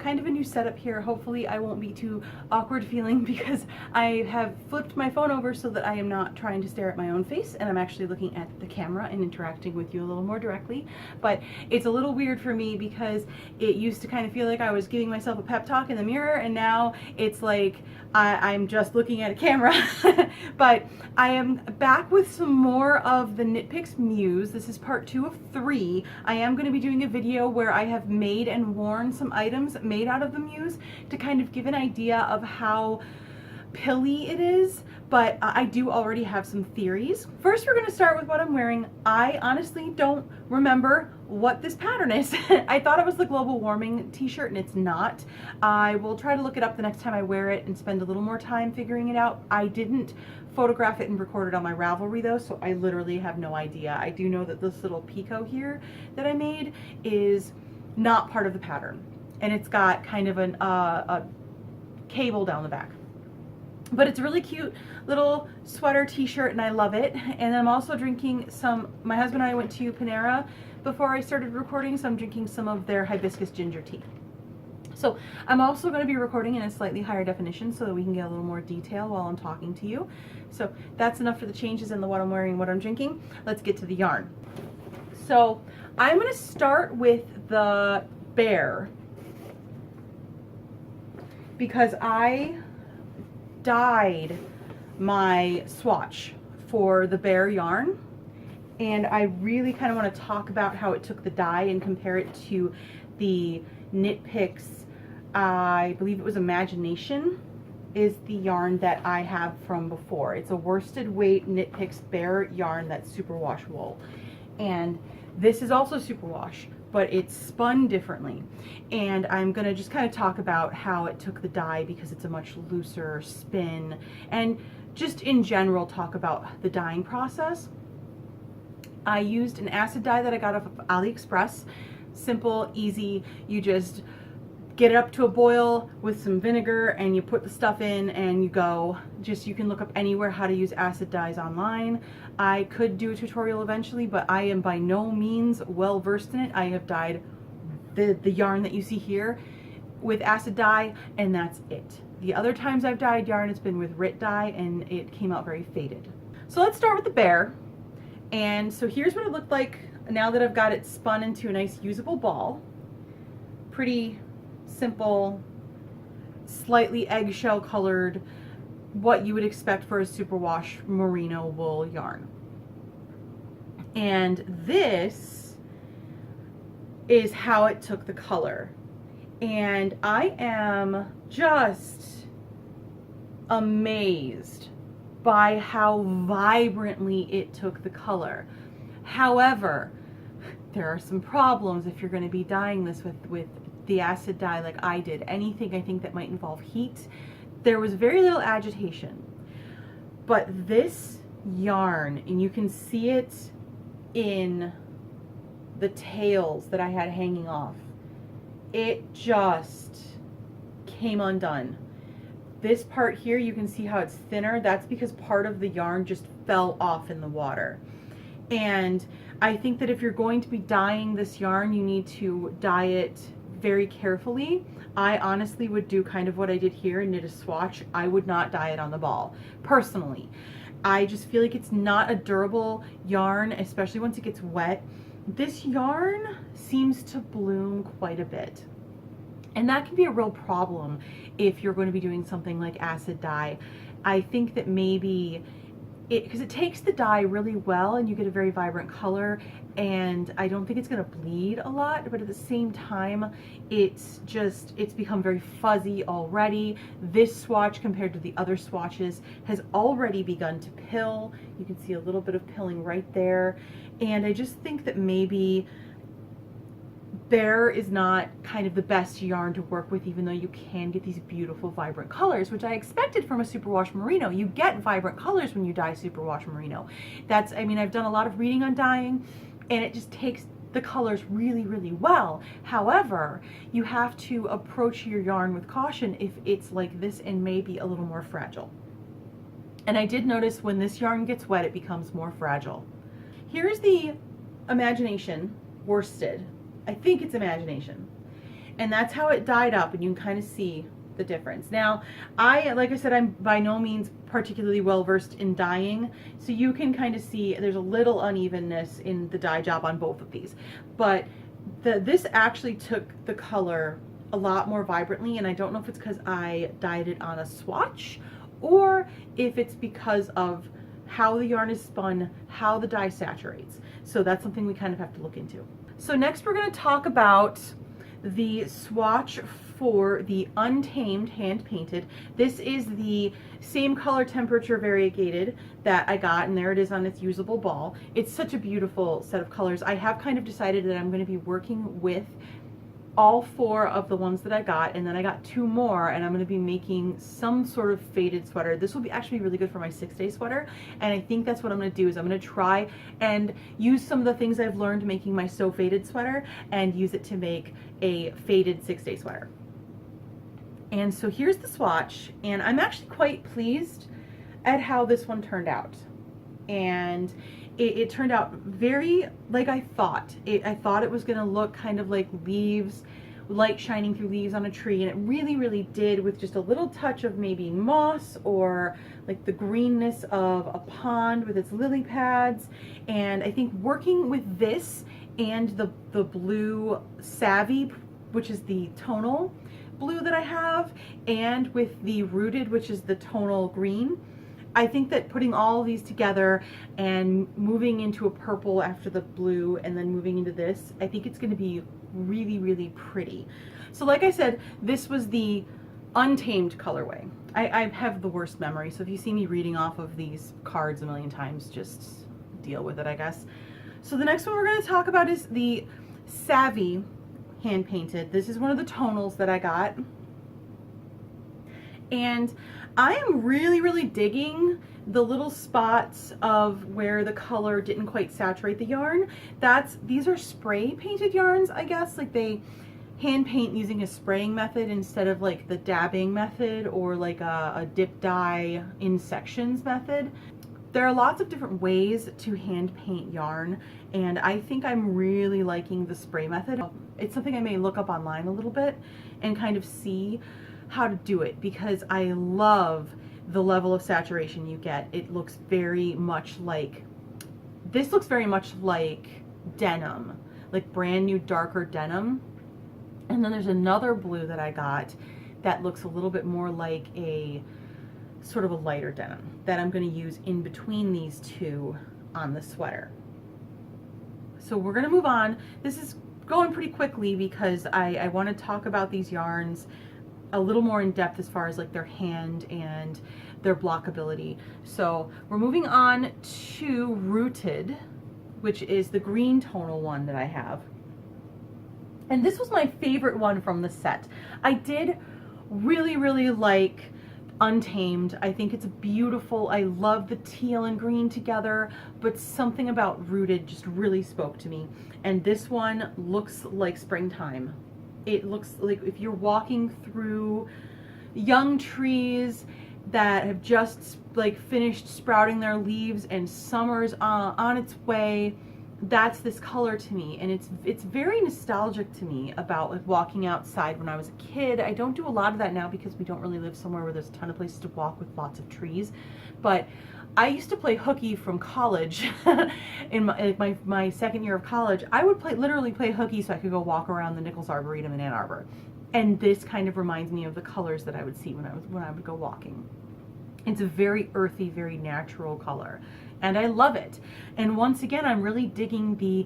kind of a new setup here. Hopefully I won't be too awkward feeling because I have flipped my phone over so that I am not trying to stare at my own face and I'm actually looking at the camera and interacting with you a little more directly. But it's a little weird for me because it used to kind of feel like I was giving myself a pep talk in the mirror, and now it's like I'm just looking at a camera. But I am back with some more of the Knit Picks Muse. This is part 2 of 3. I am going to be doing a video where I have made and worn some items made out of the Muse to kind of give an idea of how pilly it is, but I do already have some theories. First, we're going to start with what I'm wearing. I honestly don't remember what this pattern is. I thought it was the global warming t-shirt and it's not. I will try to look it up the next time I wear it and spend a little more time figuring it out. I didn't photograph it and record it on my Ravelry though, so I literally have no idea. I do know that this little picot here that I made is not part of the pattern, and it's got kind of a cable down the back. But it's a really cute little sweater t-shirt and I love it. And I'm also drinking some, my husband and I went to Panera before I started recording, so I'm drinking some of their hibiscus ginger tea. So I'm also going to be recording in a slightly higher definition so that we can get a little more detail while I'm talking to you. So that's enough for the changes in the what I'm wearing and what I'm drinking. Let's get to the yarn. So I'm going to start with the Bear because I dyed my swatch for the Bear yarn, and I really kind of want to talk about how it took the dye and compare it to the Knit Picks, I believe it was Imagination is the yarn that I have from before. It's a worsted weight Knit Picks Bear yarn that's superwash wool, and this is also superwash, but it's spun differently. And I'm gonna just kind of talk about how it took the dye because it's a much looser spin, and just in general talk about the dyeing process. I used an acid dye that I got off of AliExpress. Simple, easy, you just get it up to a boil with some vinegar and you put the stuff in and you go. You can look up anywhere how to use acid dyes online. I could do a tutorial eventually, but I am by no means well versed in it. I have dyed the yarn that you see here with acid dye, and that's it. The other times I've dyed yarn, it's been with RIT dye, and it came out very faded. So let's start with the Bear. And so here's what it looked like now that I've got it spun into a nice usable ball. Pretty simple, slightly eggshell colored, what you would expect for a superwash merino wool yarn. And this is how it took the color. And I am just amazed by how vibrantly it took the color. However, there are some problems if you're going to be dyeing this with the acid dye like I did. Anything I think that might involve heat. There was very little agitation, but this yarn, and you can see it in the tails that I had hanging off, it just came undone. This part here, you can see how it's thinner. That's because part of the yarn just fell off in the water. And I think that if you're going to be dyeing this yarn, you need to dye it very carefully. I honestly would do kind of what I did here and knit a swatch. I would not dye it on the ball, personally. I just feel like it's not a durable yarn, especially once it gets wet. This yarn seems to bloom quite a bit. And that can be a real problem if you're going to be doing something like acid dye. I think that maybe because it takes the dye really well and you get a very vibrant color, and I don't think it's going to bleed a lot, but at the same time it's become very fuzzy already. This swatch compared to the other swatches has already begun to pill. You can see a little bit of pilling right there, and I just think that maybe Bear is not kind of the best yarn to work with, even though you can get these beautiful vibrant colors, which I expected from a superwash merino. You get vibrant colors when you dye superwash merino. I mean, I've done a lot of reading on dyeing, and it just takes the colors really, really well. However, you have to approach your yarn with caution if it's like this and maybe a little more fragile. And I did notice when this yarn gets wet, it becomes more fragile. Here's the Imagination worsted. I think it's Imagination. And that's how it dyed up, and you can kind of see the difference. Now, like I said, I'm by no means particularly well versed in dyeing, so you can kind of see there's a little unevenness in the dye job on both of these. But this actually took the color a lot more vibrantly, and I don't know if it's because I dyed it on a swatch or if it's because of how the yarn is spun, how the dye saturates. So that's something we kind of have to look into. So next we're going to talk about the swatch for the Untamed hand painted. This is the same color temperature variegated that I got, and there it is on its usable ball. It's such a beautiful set of colors. I have kind of decided that I'm going to be working with all 4 of the ones that I got, and then I got 2 more, and I'm going to be making some sort of faded sweater. This will be actually really good for my 6-day sweater, and I think that's what I'm going to do. Is I'm going to try and use some of the things I've learned making my So Faded sweater and use it to make a faded 6-day sweater. And so here's the swatch, and I'm actually quite pleased at how this one turned out. And it turned out very like I thought. I thought it was going to look kind of like leaves, light shining through leaves on a tree, and it really, really did, with just a little touch of maybe moss or like the greenness of a pond with its lily pads. And I think working with this and the blue Savvy, which is the tonal blue that I have, and with the Rooted, which is the tonal green, I think that putting all of these together and moving into a purple after the blue and then moving into this, I think it's going to be really, really pretty. So like I said, this was the Untamed colorway. I have the worst memory, so if you see me reading off of these cards a million times, just deal with it, I guess. So the next one we're going to talk about is the Savvy hand painted. This is one of the tonals that I got. And I am really, really digging the little spots of where the color didn't quite saturate the yarn. These are spray painted yarns, I guess. Like they hand paint using a spraying method instead of like the dabbing method or like a dip dye in sections method. There are lots of different ways to hand paint yarn, and I think I'm really liking the spray method. It's something I may look up online a little bit and kind of see how to do it, because I love the level of saturation you get. It looks very much like, this looks very much like denim, like brand new darker denim. And then there's another blue that I got that looks a little bit more like a sort of a lighter denim that I'm going to use in between these two on the sweater. So we're going to move on. This is going pretty quickly because I want to talk about these yarns a little more in depth as far as like their hand and their blockability. So we're moving on to Rooted, which is the green tonal one that I have. And this was my favorite one from the set. I did really, really like Untamed. I think it's beautiful. I love the teal and green together, but something about Rooted just really spoke to me. And this one looks like springtime. It looks like if you're walking through young trees that have just like finished sprouting their leaves and summer's on its way. That's this color to me, and it's very nostalgic to me about like walking outside when I was a kid. I don't do a lot of that now because we don't really live somewhere where there's a ton of places to walk with lots of trees, but I used to play hooky from college. In my second year of college, I would literally play hooky so I could go walk around the Nichols Arboretum in Ann Arbor. And this kind of reminds me of the colors that I would see when I would go walking. It's a very earthy, very natural color, and I love it. And once again, I'm really digging the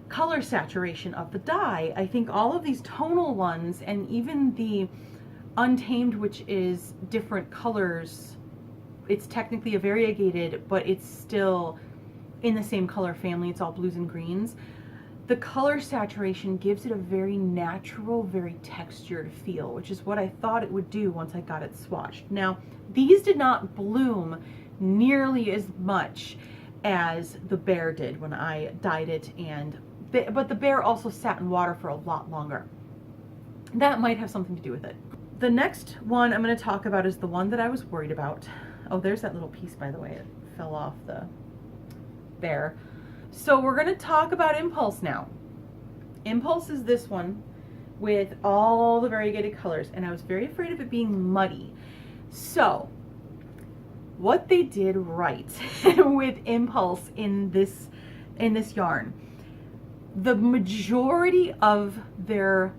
color saturation of the dye. I think all of these tonal ones, and even the Untamed, which is different colors, it's technically a variegated, but it's still in the same color family. It's all blues and greens. The color saturation gives it a very natural, very textured feel, which is what I thought it would do once I got it swatched. Now, these did not bloom nearly as much as the Bear did when I dyed it, but the Bear also sat in water for a lot longer. That might have something to do with it. The next one I'm going to talk about is the one that I was worried about. Oh, there's that little piece, by the way. It fell off the Bear. So we're going to talk about Impulse now. Impulse is this one. with all the variegated colors, and I was very afraid of it being muddy. So what they did right with Impulse in this yarn, the majority of their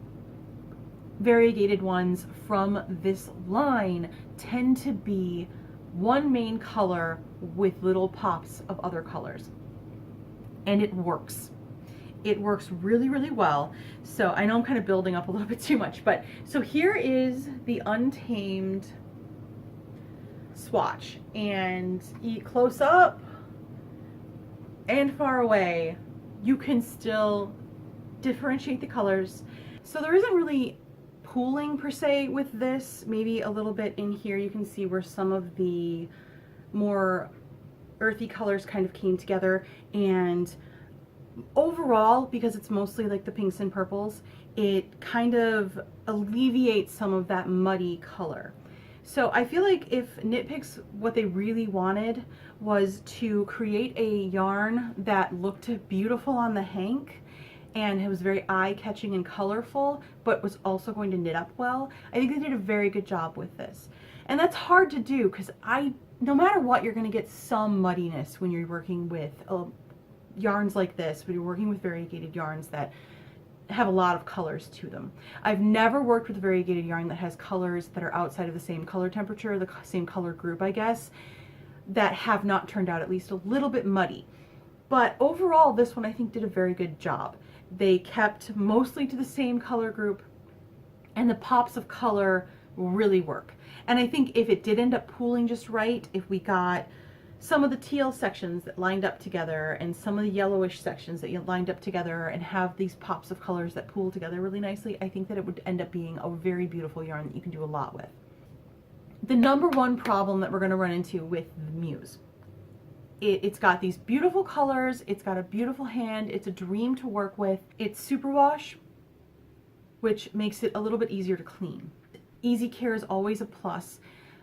variegated ones from this line tend to be one main color with little pops of other colors, and it works. It works really, really well. So I know I'm kind of building up a little bit too much, but so here is the Untamed swatch, and close up and far away, you can still differentiate the colors. So there isn't really pooling per se with this. Maybe a little bit in here you can see where some of the more earthy colors kind of came together, and overall, because it's mostly like the pinks and purples, it kind of alleviates some of that muddy color. So I feel like if Knit Picks, what they really wanted was to create a yarn that looked beautiful on the hank and it was very eye-catching and colorful, but was also going to knit up well, I think they did a very good job with this. And that's hard to do because no matter what, you're going to get some muddiness when you're working with yarns like this, when you're working with variegated yarns that have a lot of colors to them. I've never worked with a variegated yarn that has colors that are outside of the same color temperature, the same color group, I guess, that have not turned out at least a little bit muddy. But overall, this one I think did a very good job. They kept mostly to the same color group, and the pops of color really work. And I think if it did end up pooling just right, if we got some of the teal sections that lined up together and some of the yellowish sections that you lined up together and have these pops of colors that pool together really nicely, I think that it would end up being a very beautiful yarn that you can do a lot with. The number one problem that we're going to run into with the Muse, it's got these beautiful colors, it's got a beautiful hand, it's a dream to work with. It's superwash, which makes it a little bit easier to clean. Easy care is always a plus.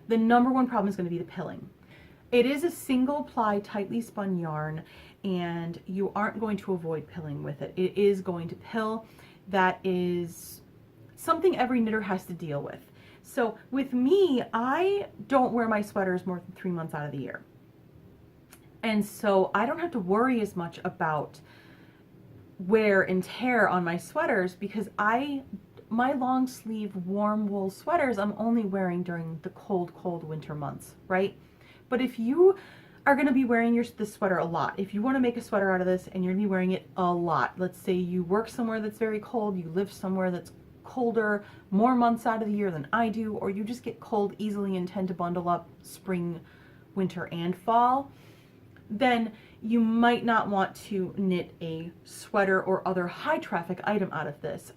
The number one problem is going to be the pilling. It is a single ply tightly spun yarn, and you aren't going to avoid pilling with it. It is going to pill. That is something every knitter has to deal with. So with me, I don't wear my sweaters more than 3 months out of the year. And so I don't have to worry as much about wear and tear on my sweaters because my long sleeve warm wool sweaters I'm only wearing during the cold winter months, right? But if you are going to be wearing this sweater a lot, if you want to make a sweater out of this and you're going to be wearing it a lot, let's say you work somewhere that's very cold, you live somewhere that's colder more months out of the year than I do, or you just get cold easily and tend to bundle up spring, winter, and fall, then you might not want to knit a sweater or other high traffic item out of this.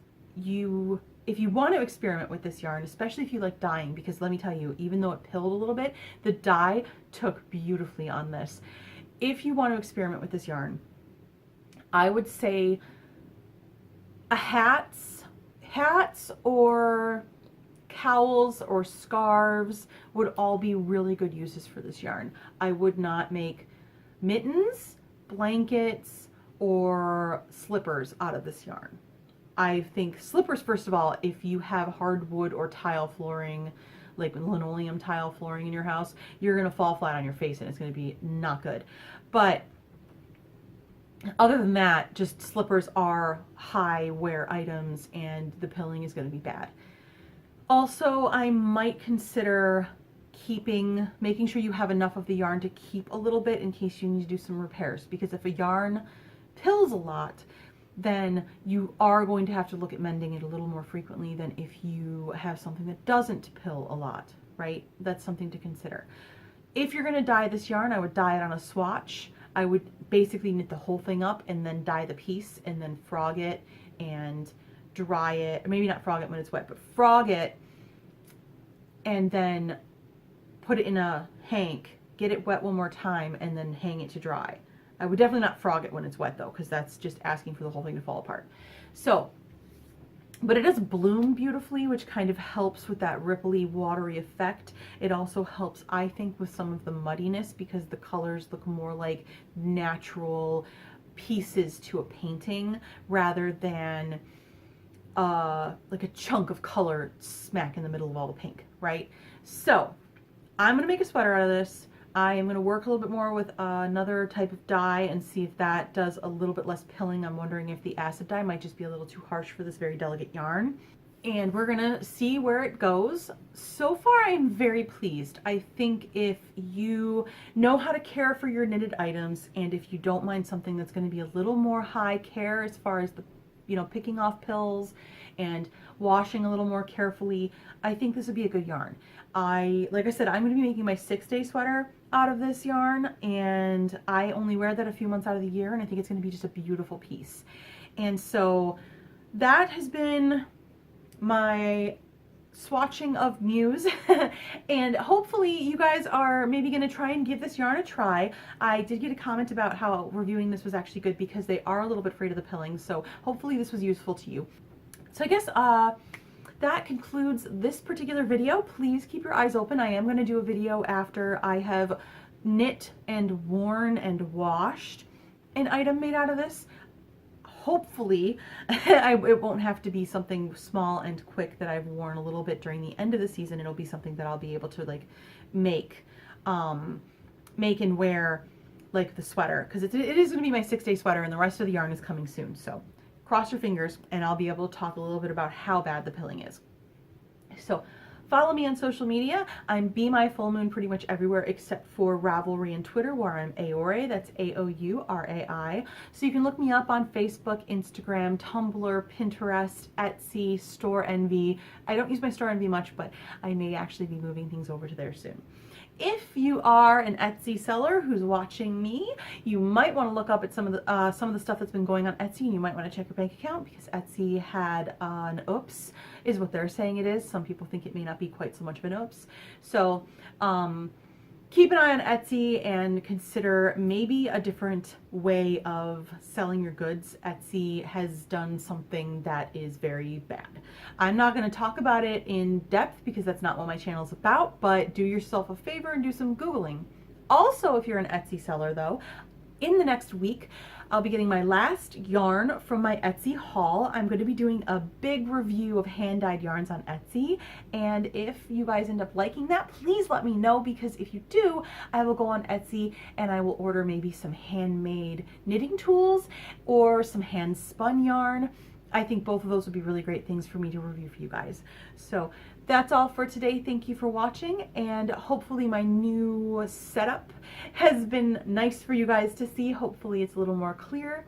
If you want to experiment with this yarn, especially if you like dyeing, because let me tell you, even though it pilled a little bit, the dye took beautifully on this. If you want to experiment with this yarn, I would say hats or cowls or scarves would all be really good uses for this yarn. I would not make mittens, blankets, or slippers out of this yarn. I think slippers, first of all, if you have hardwood or tile flooring, like linoleum tile flooring in your house, you're going to fall flat on your face and it's going to be not good. But other than that, just slippers are high wear items and the pilling is going to be bad. Also, I might consider making sure you have enough of the yarn to keep a little bit in case you need to do some repairs, because if a yarn pills a lot, then you are going to have to look at mending it a little more frequently than if you have something that doesn't pill a lot, right? That's something to consider. If you're going to dye this yarn, I would dye it on a swatch. I would basically knit the whole thing up and then dye the piece and then frog it and dry it. Maybe not frog it when it's wet, but frog it and then put it in a hank, get it wet one more time, and then hang it to dry. I would definitely not frog it when it's wet though, because that's just asking for the whole thing to fall apart. So, but it does bloom beautifully, which kind of helps with that ripply, watery effect. It also helps, I think, with some of the muddiness because the colors look more like natural pieces to a painting rather than like a chunk of color smack in the middle of all the pink, right? So I'm gonna make a sweater out of this. I am gonna work a little bit more with another type of dye and see if that does a little bit less pilling. I'm wondering if the acid dye might just be a little too harsh for this very delicate yarn. And we're gonna see where it goes. So far, I'm very pleased. I think if you know how to care for your knitted items, and if you don't mind something that's gonna be a little more high care as far as the, you know, picking off pills and washing a little more carefully, I think this would be a good yarn. Like I said, I'm gonna be making my 6-day sweater out of this yarn, and I only wear that a few months out of the year, and I think it's gonna be just a beautiful piece. And so that has been my swatching of Muse and hopefully you guys are maybe going to try and give this yarn a try. I did get a comment about how reviewing this was actually good because they are a little bit afraid of the pilling, so hopefully this was useful to you. So I guess that concludes this particular video. Please keep your eyes open. I am going to do a video after I have knit and worn and washed an item made out of this. Hopefully it won't have to be something small and quick that I've worn a little bit during the end of the season. It'll be something that I'll be able to like make and wear, like the sweater, because it is going to be my 6-day sweater, and the rest of the yarn is coming soon. So cross your fingers, and I'll be able to talk a little bit about how bad the pilling is. So follow me on social media. I'm Be My Full Moon pretty much everywhere except for Ravelry and Twitter, where I'm Aorai. That's Aourai. So you can look me up on Facebook, Instagram, Tumblr, Pinterest, Etsy, Store Envy. I don't use my Store Envy much, but I may actually be moving things over to there soon. If you are an Etsy seller who's watching me, you might want to look up at some of the stuff that's been going on Etsy, and you might want to check your bank account because Etsy had an oops, is what they're saying it is. Some people think it may not be quite so much of an oops. So keep an eye on Etsy and consider maybe a different way of selling your goods. Etsy has done something that is very bad. I'm not going to talk about it in depth because that's not what my channel is about, but do yourself a favor and do some Googling. Also, if you're an Etsy seller though, in the next week, I'll be getting my last yarn from my Etsy haul. I'm going to be doing a big review of hand-dyed yarns on Etsy, and if you guys end up liking that, please let me know, because if you do, I will go on Etsy and I will order maybe some handmade knitting tools or some hand-spun yarn. I think both of those would be really great things for me to review for you guys. So that's all for today. Thank you for watching, and hopefully my new setup has been nice for you guys to see. Hopefully it's a little more clear,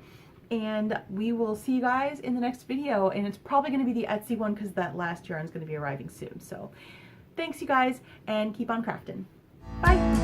and we will see you guys in the next video, and it's probably going to be the Etsy one because that last yarn is going to be arriving soon. So thanks you guys, and keep on crafting. Bye!